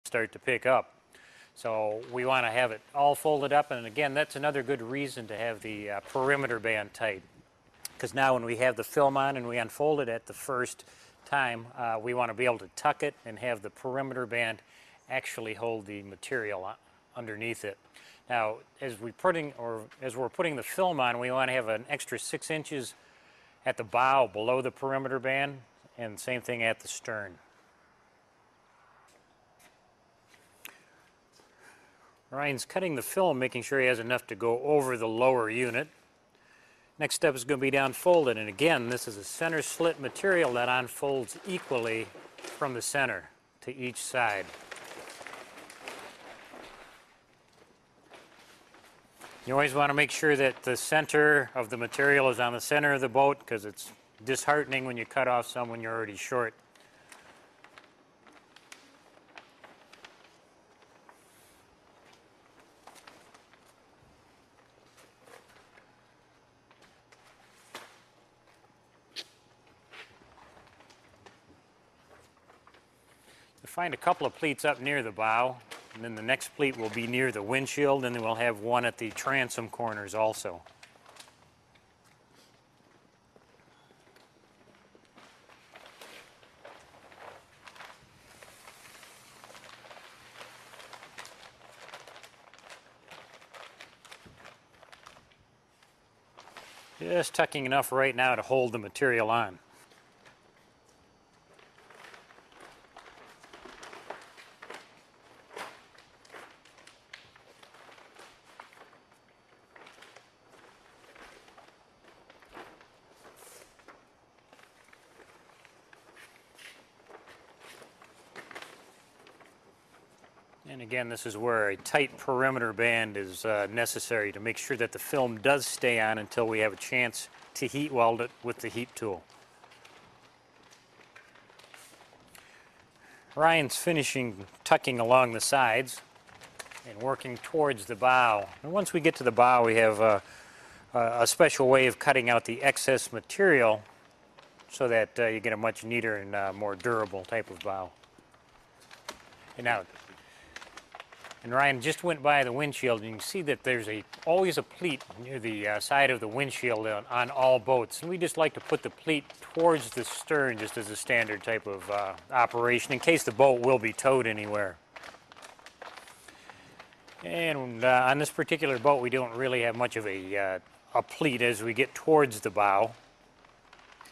start to pick up. So we want to have it all folded up, and again, that's another good reason to have the perimeter band tight, because now when we have the film on and we unfold it at the first time, we want to be able to tuck it and have the perimeter band actually hold the material underneath it. Now, as we're putting the film on, we want to have an extra 6 inches at the bow below the perimeter band, and same thing at the stern. Ryan's cutting the film, making sure he has enough to go over the lower unit. Next step is going to be to unfold it, and again, this is a center slit material that unfolds equally from the center to each side. You always want to make sure that the center of the material is on the center of the boat, because it's disheartening when you cut off some when you're already short. Find a couple of pleats up near the bow, and then the next pleat will be near the windshield, and then we'll have one at the transom corners also. Just tucking enough right now to hold the material on. And again, this is where a tight perimeter band is necessary to make sure that the film does stay on until we have a chance to heat weld it with the heat tool. Ryan's finishing tucking along the sides and working towards the bow. And once we get to the bow, we have a special way of cutting out the excess material so that you get a much neater and more durable type of bow. And Ryan just went by the windshield, and you can see that there's always a pleat near the side of the windshield on all boats. And we just like to put the pleat towards the stern just as a standard type of operation in case the boat will be towed anywhere. And on this particular boat, we don't really have much of a pleat as we get towards the bow.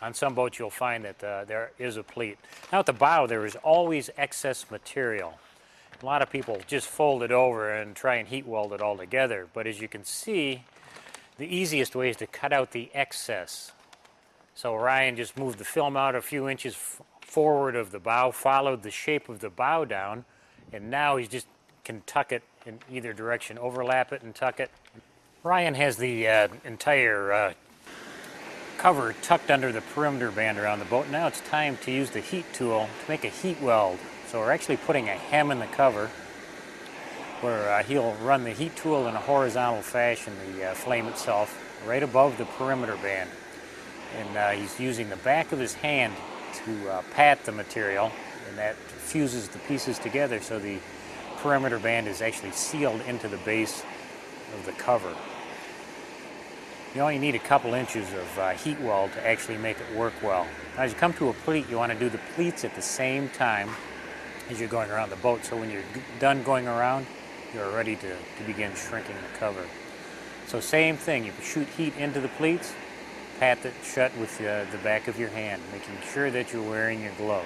On some boats, you'll find that there is a pleat. Now at the bow, there is always excess material. A lot of people just fold it over and try and heat weld it all together, but as you can see, the easiest way is to cut out the excess. So Ryan just moved the film out a few inches forward of the bow, followed the shape of the bow down, and now he just can tuck it in either direction, overlap it and tuck it. Ryan has the entire cover tucked under the perimeter band around the boat. Now it's time to use the heat tool to make a heat weld. So we're actually putting a hem in the cover where he'll run the heat tool in a horizontal fashion, the flame itself, right above the perimeter band. And he's using the back of his hand to pat the material, and that fuses the pieces together so the perimeter band is actually sealed into the base of the cover. You only need a couple inches of heat weld to actually make it work well. Now, as you come to a pleat, you want to do the pleats at the same time as you're going around the boat, so when you're done going around, you're ready to begin shrinking the cover. So same thing, you shoot heat into the pleats, pat it shut with the back of your hand, making sure that you're wearing your glove.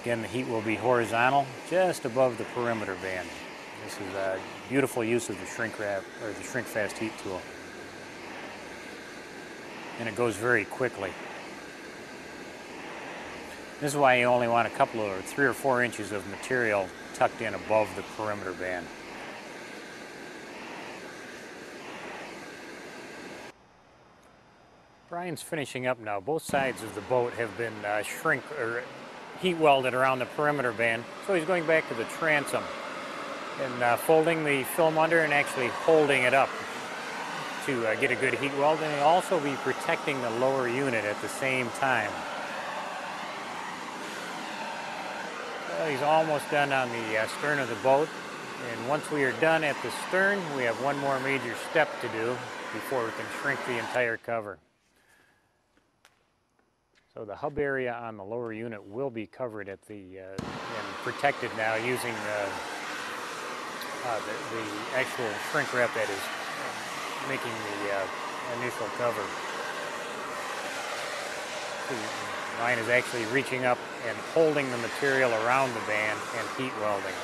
Again, the heat will be horizontal, just above the perimeter band. This is a beautiful use of the shrink wrap, or the shrink fast heat tool. And it goes very quickly. This is why you only want a couple or 3 or 4 inches of material tucked in above the perimeter band. Brian's finishing up now. Both sides of the boat have been heat welded around the perimeter band, so he's going back to the transom and folding the film under and actually holding it up to get a good heat weld, and he'll also be protecting the lower unit at the same time. Well, he's almost done on the stern of the boat. And once we are done at the stern, we have one more major step to do before we can shrink the entire cover. So the hub area on the lower unit will be covered at the and protected now using the actual shrink wrap that is making the initial cover. Ryan is actually reaching up and holding the material around the band and heat welding.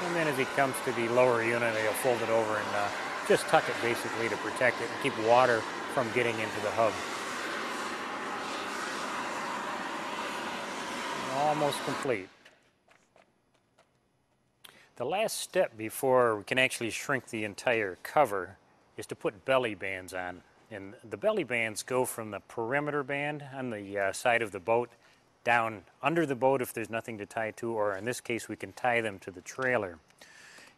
And then as he comes to the lower unit, he'll fold it over and just tuck it basically to protect it and keep water from getting into the hub. Almost complete. The last step before we can actually shrink the entire cover is to put belly bands on. And the belly bands go from the perimeter band on the side of the boat down under the boat if there's nothing to tie to, or in this case we can tie them to the trailer.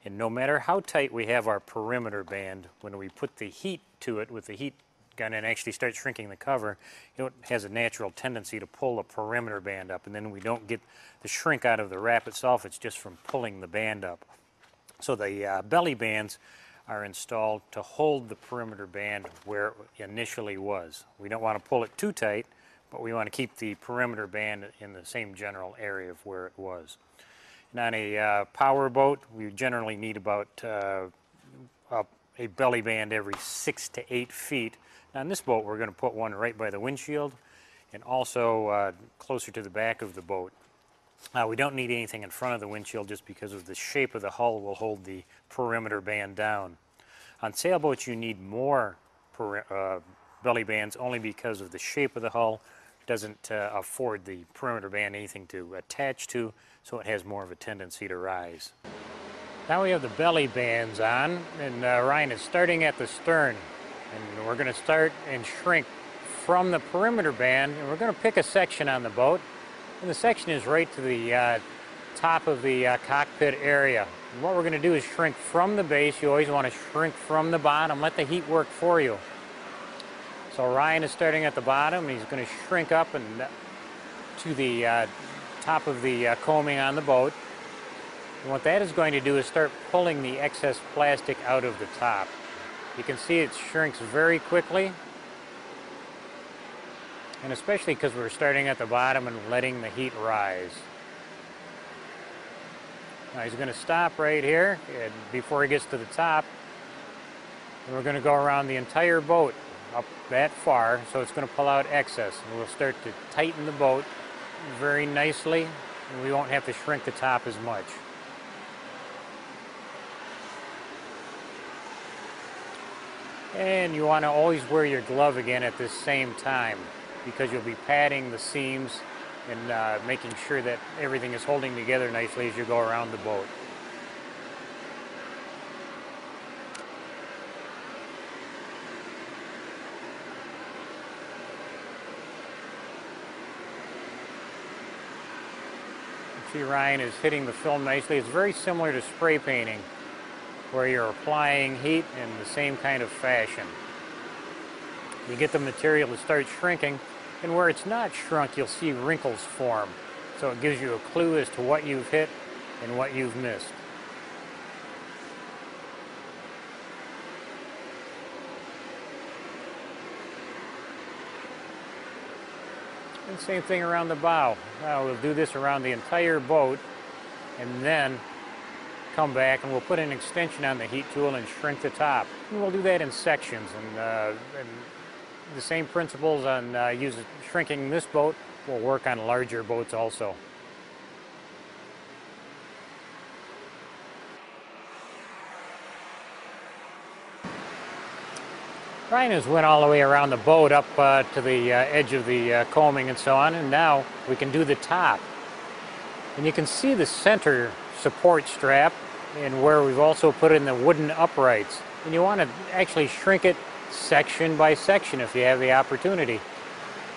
And no matter how tight we have our perimeter band, when we put the heat to it with the heat gun and actually start shrinking the cover, it has a natural tendency to pull the perimeter band up, and then we don't get the shrink out of the wrap itself. It's just from pulling the band up. So the belly bands are installed to hold the perimeter band where it initially was. We don't want to pull it too tight, but we want to keep the perimeter band in the same general area of where it was. And on a power boat, we generally need about a belly band every 6 to 8 feet. Now on this boat, we're going to put one right by the windshield and also closer to the back of the boat. We don't need anything in front of the windshield just because of the shape of the hull will hold the perimeter band down. On sailboats, you need more belly bands only because of the shape of the hull. It doesn't afford the perimeter band anything to attach to, so it has more of a tendency to rise. Now we have the belly bands on, and Ryan is starting at the stern. And we're going to start and shrink from the perimeter band, and we're going to pick a section on the boat. And the section is right to the top of the cockpit area. And what we're going to do is shrink from the base. You always want to shrink from the bottom. Let the heat work for you. So Ryan is starting at the bottom, and he's going to shrink up and to the top of the coaming on the boat. And what that is going to do is start pulling the excess plastic out of the top. You can see it shrinks very quickly. And especially because we're starting at the bottom and letting the heat rise. Now he's going to stop right here and before he gets to the top. And we're going to go around the entire boat up that far, so it's going to pull out excess. And we'll start to tighten the boat very nicely, and we won't have to shrink the top as much. And you want to always wear your glove again at this same time, because you'll be padding the seams and making sure that everything is holding together nicely as you go around the boat. See, Ryan is hitting the film nicely. It's very similar to spray painting, where you're applying heat in the same kind of fashion. You get the material to start shrinking, and where it's not shrunk, you'll see wrinkles form. So it gives you a clue as to what you've hit and what you've missed. And same thing around the bow. Now we'll do this around the entire boat, and then come back and we'll put an extension on the heat tool and shrink the top. And we'll do that in sections, and the same principles on shrinking this boat will work on larger boats also. Ryan has went all the way around the boat up to the edge of the coaming and so on, and now we can do the top. And you can see the center support strap and where we've also put in the wooden uprights. And you want to actually shrink it section by section if you have the opportunity.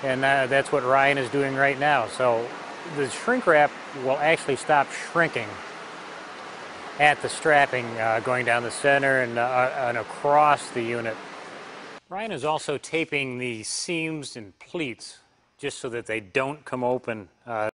And that's what Ryan is doing right now. So the shrink wrap will actually stop shrinking at the strapping going down the center and across the unit. Ryan is also taping the seams and pleats just so that they don't come open